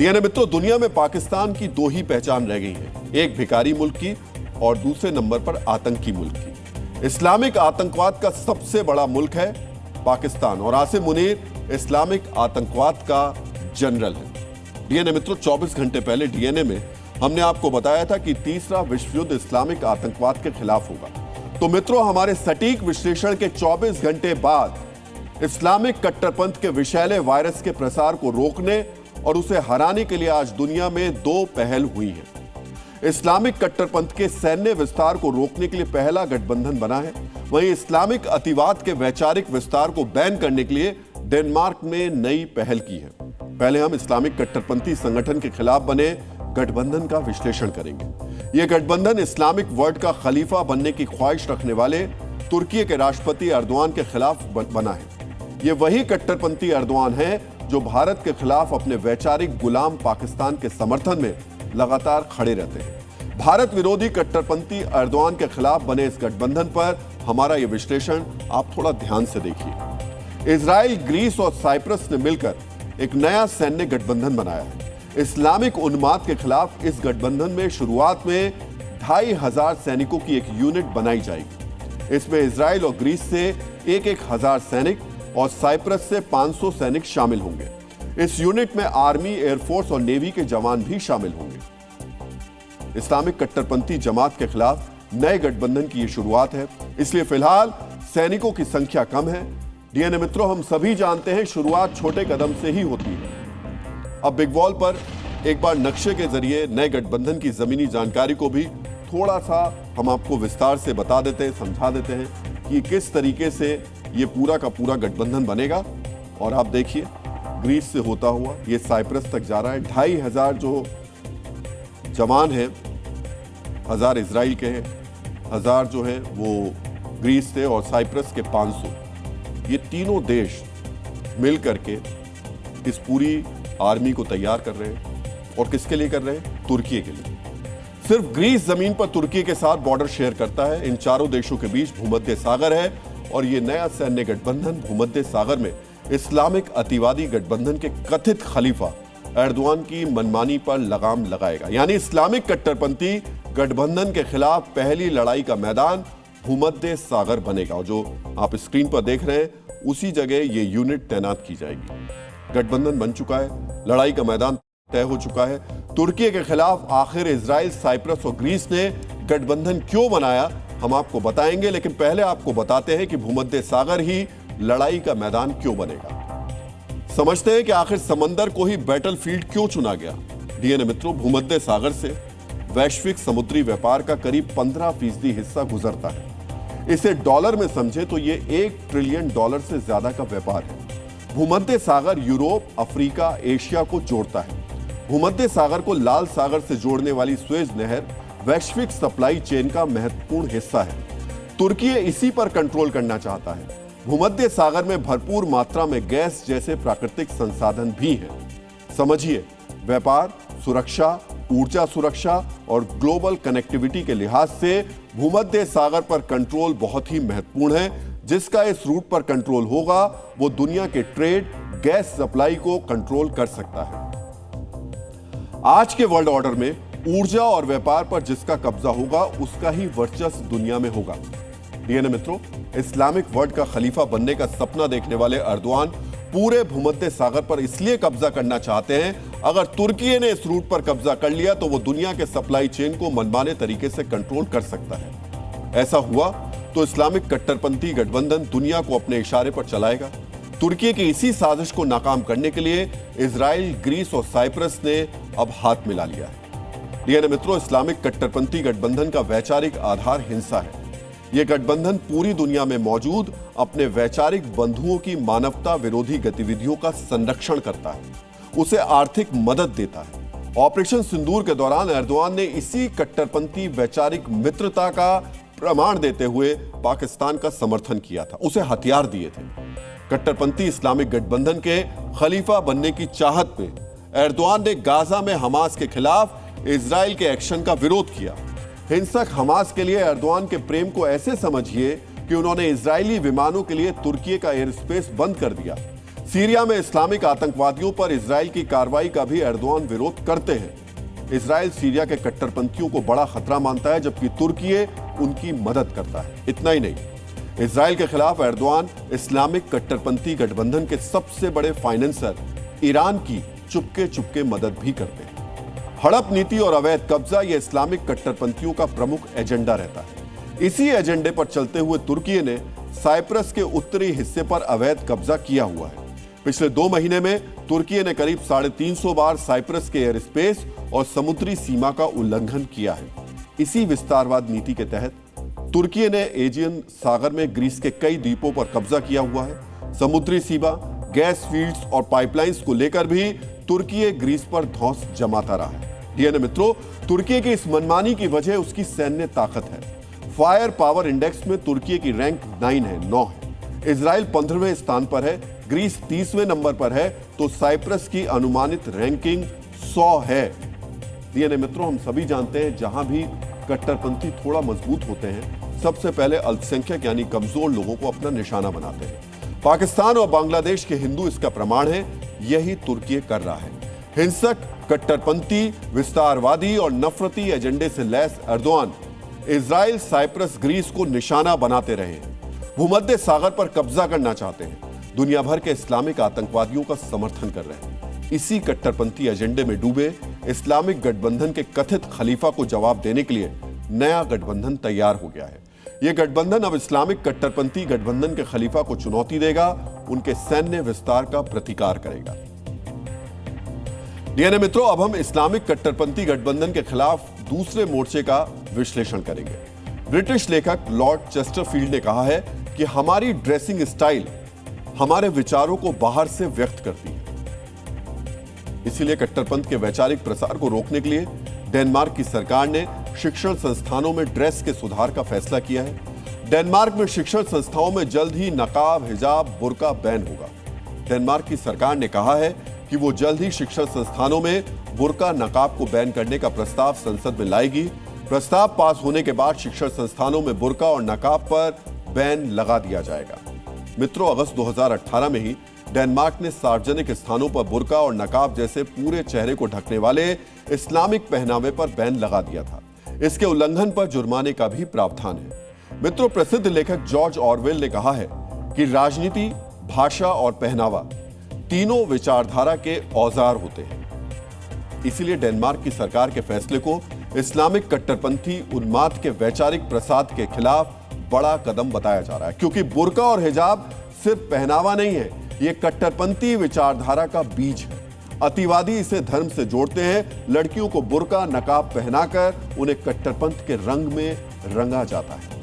DNA मित्रों, दुनिया में पाकिस्तान की दो ही पहचान रह गई है, एक भिखारी मुल्क की और दूसरे नंबर पर आतंकी मुल्क की। इस्लामिक आतंकवाद का सबसे बड़ा मुल्क है पाकिस्तान और आसिम मुनीर इस्लामिक आतंकवाद का जनरल है। डीएनए मित्रों, 24 घंटे पहले डीएनए में हमने आपको बताया था कि तीसरा विश्व युद्ध इस्लामिक आतंकवाद के खिलाफ होगा। तो मित्रों, हमारे सटीक विश्लेषण के 24 घंटे बाद इस्लामिक कट्टरपंथ के विषैले वायरस के प्रसार को रोकने और उसे हराने के लिए आज दुनिया में दो पहल हुई है। इस्लामिक कट्टरपंथ के सैन्य विस्तार को रोकने के लिए पहला गठबंधन बना है। वहीं इस्लामिक अतिवाद के वैचारिक विस्तार को बैन करने के लिए डेनमार्क ने नई पहल की है। पहले हम इस्लामिक कट्टरपंथी संगठन के खिलाफ बने गठबंधन का विश्लेषण करेंगे। यह गठबंधन इस्लामिक वर्ल्ड का खलीफा बनने की ख्वाहिश रखने वाले तुर्की के राष्ट्रपति अर्दोआन के खिलाफ बना है। यह वही कट्टरपंथी अर्दोआन है जो भारत के खिलाफ अपने वैचारिक गुलाम पाकिस्तान के समर्थन में लगातार खड़े रहते हैं। भारत विरोधी कट्टरपंथी अर्दोआन के खिलाफ बने इस गठबंधन पर हमारा यह विश्लेषण आप थोड़ा ध्यान से देखिए। इजराइल, ग्रीस और साइप्रस ने मिलकर एक नया सैन्य गठबंधन बनाया है। इस्लामिक उन्माद के खिलाफ इस गठबंधन में शुरुआत में 2500 सैनिकों की एक यूनिट बनाई जाएगी। इसमें इजराइल और ग्रीस से एक हजार सैनिक और साइप्रस से 500 सैनिक शामिल होंगे। इस यूनिट में आर्मी, एयरफोर्स और नेवी के जवान भी शामिल होंगे। इस्लामिक कट्टरपंथी जमात के खिलाफ नए गठबंधन की यह शुरुआत है, इसलिए फिलहाल सैनिकों की संख्या कम है। डीएनए मित्रों, हम सभी जानते हैं शुरुआत छोटे कदम से ही होती है। अब बिग वॉल पर एक बार नक्शे के जरिए नए गठबंधन की जमीनी जानकारी को भी थोड़ा सा हम आपको विस्तार से बता देते हैं, समझा देते हैं कि किस तरीके से ये पूरा का पूरा गठबंधन बनेगा। और आप देखिए, ग्रीस से होता हुआ ये साइप्रस तक जा रहा है। 2500 जो जवान हैं, 1000 इजराइल के हैं, 1000 जो हैं वो ग्रीस से और साइप्रस के 500। ये तीनों देश मिल करके इस पूरी आर्मी को तैयार कर रहे हैं। और किसके लिए कर रहे हैं? तुर्की के लिए। सिर्फ ग्रीस जमीन पर तुर्की के साथ बॉर्डर शेयर करता है। इन चारों देशों के बीच भूमध्य सागर है और यह नया सैन्य गठबंधन भूमध्य सागर में इस्लामिक अतिवादी गठबंधन के कथित खलीफा एर्दोआन की मनमानी पर लगाम लगाएगा। यानी इस्लामिक कट्टरपंथी गठबंधन के खिलाफ पहली लड़ाई का मैदान भूमध्य सागर बनेगा। और जो आप स्क्रीन पर देख रहे हैं, उसी जगह ये यूनिट तैनात की जाएगी। गठबंधन बन चुका है, लड़ाई का मैदान तय हो चुका है। तुर्की के खिलाफ आखिर इजराइल, साइप्रस और ग्रीस ने गठबंधन क्यों बनाया, हम आपको बताएंगे। लेकिन पहले आपको बताते हैं कि भूमध्य सागर ही लड़ाई का मैदान क्यों बनेगा। समझते हैं कि आखिर समंदर को ही बैटलफील्ड क्यों चुना गया। डीएनए मित्रों, भूमध्य सागर से वैश्विक समुद्री व्यापार का करीब 15% हिस्सा गुजरता है। इसे डॉलर में समझे तो यह $1 ट्रिलियन से ज्यादा का व्यापार है। भूमध्य सागर यूरोप, अफ्रीका, एशिया को जोड़ता है। भूमध्य सागर को लाल सागर से जोड़ने वाली स्वेज नहर वैश्विक सप्लाई चेन का महत्वपूर्ण हिस्सा है। तुर्की इसी पर कंट्रोल करना चाहता है। भूमध्य सागर में भरपूर मात्रा में गैस जैसे प्राकृतिक संसाधन भी हैं। समझिए, व्यापार, सुरक्षा, ऊर्जा सुरक्षा और ग्लोबल कनेक्टिविटी के लिहाज से भूमध्य सागर पर कंट्रोल बहुत ही महत्वपूर्ण है। जिसका इस रूट पर कंट्रोल होगा वो दुनिया के ट्रेड, गैस सप्लाई को कंट्रोल कर सकता है। आज के वर्ल्ड ऑर्डर में ऊर्जा और व्यापार पर जिसका कब्जा होगा उसका ही वर्चस्व दुनिया में होगा। डीएनए मित्रों, इस्लामिक वर्ल्ड का खलीफा बनने का सपना देखने वाले अर्दोआन पूरे भूमध्य सागर पर इसलिए कब्जा करना चाहते हैं, अगर तुर्की ने इस रूट पर कब्जा कर लिया तो वो दुनिया के सप्लाई चेन को मनमाने तरीके से कंट्रोल कर सकता है। ऐसा हुआ तो इस्लामिक कट्टरपंथी गठबंधन दुनिया को अपने इशारे पर चलाएगा। तुर्की की इसी साजिश को नाकाम करने के लिए इजराइल, ग्रीस और साइप्रस ने अब हाथ मिला लिया है। डीएनए मित्रों, इस्लामिक कट्टरपंथी गठबंधन का वैचारिक आधार हिंसा है। यह गठबंधन पूरी दुनिया में मौजूद अपने वैचारिक बंधुओं की मानवता विरोधी गतिविधियों का संरक्षण करता है, उसे आर्थिक मदद देता है। ऑपरेशन सिंदूर के दौरान एर्दोआन ने इसी कट्टरपंथी वैचारिक मित्रता का प्रमाण देते हुए पाकिस्तान का समर्थन किया था, उसे हथियार दिए थे। कट्टरपंथी इस्लामिक गठबंधन के खलीफा बनने की चाहत में एर्दोआन ने गाजा में हमास के खिलाफ इजराइल के एक्शन का विरोध किया। हिंसक हमास के लिए एर्दोआन के प्रेम को ऐसे समझिए कि उन्होंने इजरायली विमानों के लिए तुर्की का एयर स्पेस बंद कर दिया। सीरिया में इस्लामिक आतंकवादियों पर इजराइल की कार्रवाई का भी एर्दोआन विरोध करते हैं। इजराइल सीरिया के कट्टरपंथियों को बड़ा खतरा मानता है, जबकि तुर्की उनकी मदद करता है। इतना ही नहीं, इजराइल के खिलाफ एर्दोआन इस्लामिक कट्टरपंथी गठबंधन के सबसे बड़े फाइनेंसर ईरान की चुपके चुपके मदद भी करते हैं। हड़प नीति और अवैध कब्जा ये इस्लामिक कट्टरपंथियों का प्रमुख एजेंडा रहता है। इसी एजेंडे पर चलते हुए तुर्की ने साइप्रस के उत्तरी हिस्से पर अवैध कब्जा किया हुआ है। पिछले 2 महीने में तुर्की ने करीब 350 बार साइप्रस के एयर स्पेस और समुद्री सीमा का उल्लंघन किया है। इसी विस्तारवाद नीति के तहत तुर्की ने एजियन सागर में ग्रीस के कई द्वीपों पर कब्जा किया हुआ है। समुद्री सीमा, गैस फील्ड्स और पाइपलाइंस को लेकर भी तुर्की ग्रीस पर धौंस जमाता रहा है। डीएनए मित्रों, तुर्की की इस मनमानी की वजह उसकी सैन्य ताकत है। फायर पावर इंडेक्स में तुर्की की रैंक 9 है। इजराइल 15वें स्थान पर है, ग्रीस 30वें नंबर पर है, तो साइप्रस की अनुमानित रैंकिंग 100 है। डीएनए मित्रों, हम सभी जानते हैं जहां भी कट्टरपंथी थोड़ा मजबूत होते हैं, सबसे पहले अल्पसंख्यक यानी कमजोर लोगों को अपना निशाना बनाते हैं। पाकिस्तान और बांग्लादेश के हिंदू इसका प्रमाण है। यही तुर्की कर रहा है। हिंसक, कट्टरपंथी, विस्तारवादी और नफरती एजेंडे से lace Erdogan Israel, Cyprus, Greece को निशाना बनाते रहे हैं। भूमध्य सागर पर कब्जा करना चाहते हैं। दुनिया भर के इस्लामिक आतंकवादियों का समर्थन कर रहे हैं। इसी कट्टरपंथी एजेंडे में डूबे इस्लामिक गठबंधन के कथित खलीफा को जवाब देने के लिए नया गठबंधन तैयार हो गया है। यह गठबंधन अब इस्लामिक कट्टरपंथी गठबंधन के खलीफा को चुनौती देगा, उनके सैन्य विस्तार का प्रतिकार करेगा। डीएनए मित्रों, अब हम इस्लामिक कट्टरपंथी गठबंधन के खिलाफ दूसरे मोर्चे का विश्लेषण करेंगे। ब्रिटिश लेखक लॉर्ड चेस्टरफील्ड ने कहा है कि हमारी ड्रेसिंग स्टाइल हमारे विचारों को बाहर से व्यक्त करती है। इसीलिए कट्टरपंथ के वैचारिक प्रसार को रोकने के लिए डेनमार्क की सरकार ने शिक्षण संस्थानों में ड्रेस के सुधार का फैसला किया है। डेनमार्क में शिक्षण संस्थाओं में जल्द ही नकाब, हिजाब, बुर्का बैन होगा। डेनमार्क की सरकार ने कहा है कि वो जल्द ही शिक्षण संस्थानों में बुर्का, नकाब को बैन करने का प्रस्ताव संसद में लाएगी। प्रस्ताव पास होने के बाद शिक्षण संस्थानों में बुर्का और नकाब पर बैन लगा दिया जाएगा। मित्रों, अगस्त 2018 में ही डेनमार्क ने सार्वजनिक स्थानों पर बुर्का और नकाब जैसे पूरे चेहरे को ढकने वाले इस्लामिक पहनावे पर बैन लगा दिया था। इसके उल्लंघन पर जुर्माने का भी प्रावधान है। मित्रों, प्रसिद्ध लेखक जॉर्ज ऑरवेल ने कहा है कि राजनीति, भाषा और पहनावा तीनों विचारधारा के औजार होते हैं। इसीलिए डेनमार्क की सरकार के फैसले को इस्लामिक कट्टरपंथी उन्माद के वैचारिक प्रसार के खिलाफ बड़ा कदम बताया जा रहा है, क्योंकि बुर्का और हिजाब सिर्फ पहनावा नहीं है, ये कट्टरपंथी विचारधारा का बीज है। अतिवादी इसे धर्म से जोड़ते हैं। लड़कियों को बुर्का, नकाब पहनाकर उन्हें कट्टरपंथ के रंग में रंगा जाता है।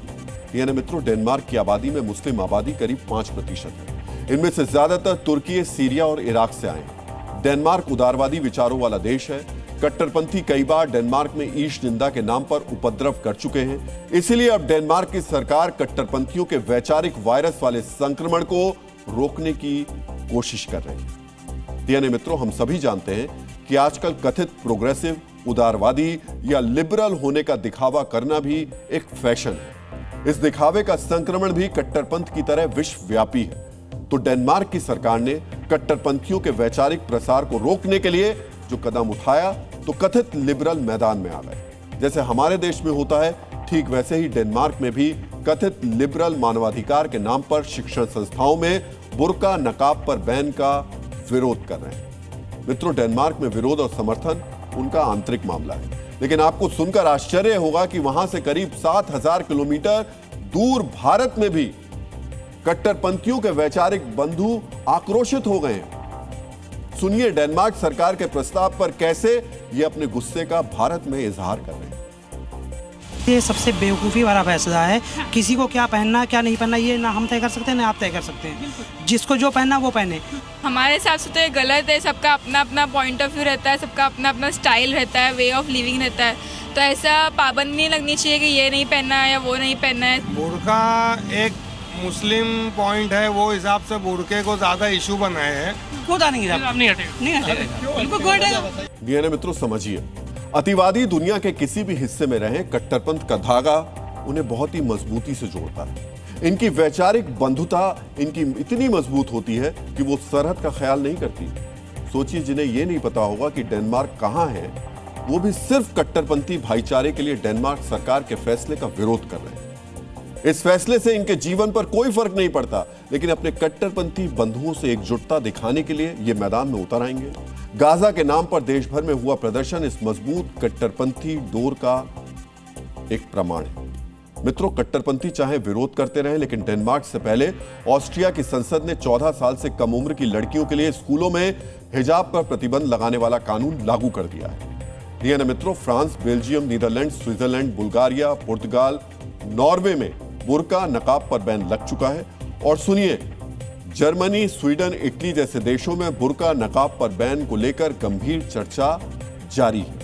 यानी मित्रों, डेनमार्क की आबादी में मुस्लिम आबादी करीब 5% है। इनमें से ज्यादातर तुर्की, सीरिया और इराक से आए हैं। डेनमार्क उदारवादी विचारों वाला देश है। कट्टरपंथी कई बार डेनमार्क में ईश निंदा के नाम पर उपद्रव कर चुके हैं। इसीलिए अब डेनमार्क की सरकार कट्टरपंथियों के वैचारिक वायरस वाले संक्रमण को रोकने की कोशिश कर रही है। यानी मित्रों, हम सभी जानते हैं कि आजकल कथित प्रोग्रेसिव, उदारवादी या लिबरल होने का दिखावा करना भी एक फैशन है। इस दिखावे का संक्रमण भी कट्टरपंथ की तरह विश्वव्यापी है। तो डेनमार्क की सरकार ने कट्टरपंथियों के वैचारिक प्रसार को रोकने के लिए जो कदम उठाया, तो कथित लिबरल मैदान में आ गए। जैसे हमारे देश में होता है, ठीक वैसे ही डेनमार्क में भी कथित लिबरल मानवाधिकार के नाम पर शिक्षण संस्थाओं में बुर्का, नकाब पर बैन का विरोध कर रहे हैं। मित्रों, डेनमार्क में विरोध और समर्थन उनका आंतरिक मामला है, लेकिन आपको सुनकर आश्चर्य होगा कि वहां से करीब 7000 किलोमीटर दूर भारत में भी कट्टरपंथियों के वैचारिक बंधु आक्रोशित हो गए हैं। सुनिए डेनमार्क सरकार के प्रस्ताव पर कैसे ये अपने गुस्से का भारत में इजहार कर रहे हैं। ये सबसे बेवकूफ़ी वाला फैसला है। किसी को क्या पहनना क्या नहीं पहनना ये ना हम तय कर सकते हैं ना आप तय कर सकते हैं। जिसको जो पहनना वो पहने। हमारे हिसाब से तो ये गलत है। सबका अपना अपना पॉइंट ऑफ व्यू रहता है, सबका अपना अपना स्टाइल रहता है, वे ऑफ लिविंग रहता है। तो ऐसा पाबंदी नहीं लगनी चाहिए कि ये नहीं पहनना है या वो नहीं पहनना है। बुर्का एक मुस्लिम पॉइंट है, वो हिसाब से बुर्के को ज़्यादा इशू बनाए हैं। डीएनए मित्रों, समझिए, अतिवादी दुनिया के किसी भी हिस्से में रहे, कट्टरपंथ का धागा उन्हें बहुत ही मजबूती से जोड़ता है। इनकी वैचारिक बंधुता इनकी इतनी मजबूत होती है कि वो सरहद का ख्याल नहीं करती। सोचिए, जिन्हें यह नहीं पता होगा कि डेनमार्क कहां है, वो भी सिर्फ कट्टरपंथी भाईचारे के लिए डेनमार्क सरकार के फैसले का विरोध कर रहे हैं। इस फैसले से इनके जीवन पर कोई फर्क नहीं पड़ता, लेकिन अपने कट्टरपंथी बंधुओं से एकजुटता दिखाने के लिए ये मैदान में उतर आएंगे। गाजा के नाम पर देश भर में हुआ प्रदर्शन इस मजबूत कट्टरपंथी डोर का एक प्रमाण है। मित्रों, कट्टरपंथी चाहे विरोध करते रहे, लेकिन डेनमार्क से पहले ऑस्ट्रिया की संसद ने 14 साल से कम उम्र की लड़कियों के लिए स्कूलों में हिजाब पर प्रतिबंध लगाने वाला कानून लागू कर दिया है। ये ना मित्रों, France, Belgium, Netherlands, Switzerland, Bulgaria, पुर्तगाल, नॉर्वे में बुर्का नकाब पर बैन लग चुका है। और सुनिए, जर्मनी, स्वीडन, इटली जैसे देशों में बुर्का नकाब पर बैन को लेकर गंभीर चर्चा जारी है।